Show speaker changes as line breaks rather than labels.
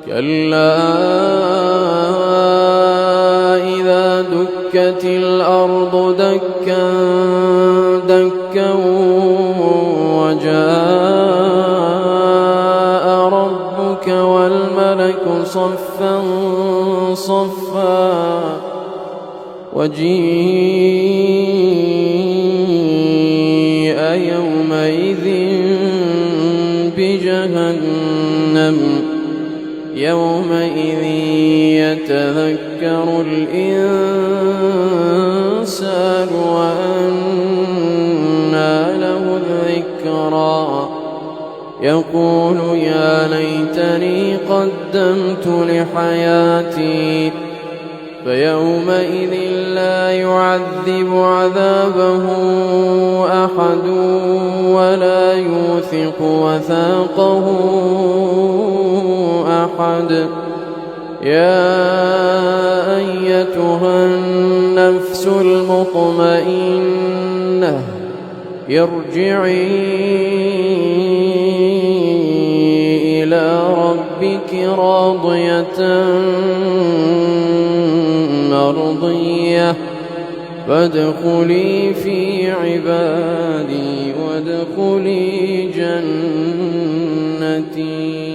كلا إذا دكت الأرض دكا دكا وجاء ربك والملك صفا صفا وجيء يومئذ بجهنم يومئذ يتذكر الإنسان وأنى له الذكرى يقول يا ليتني قدمت لحياتي فيومئذ لا يعذب عذابه أحد ولا يوثق وثاقه أحد. يا أيتها النفس المطمئنة ارجعي إلى ربك راضية مرضية فادخلي في عبادي وادخلي جنتي.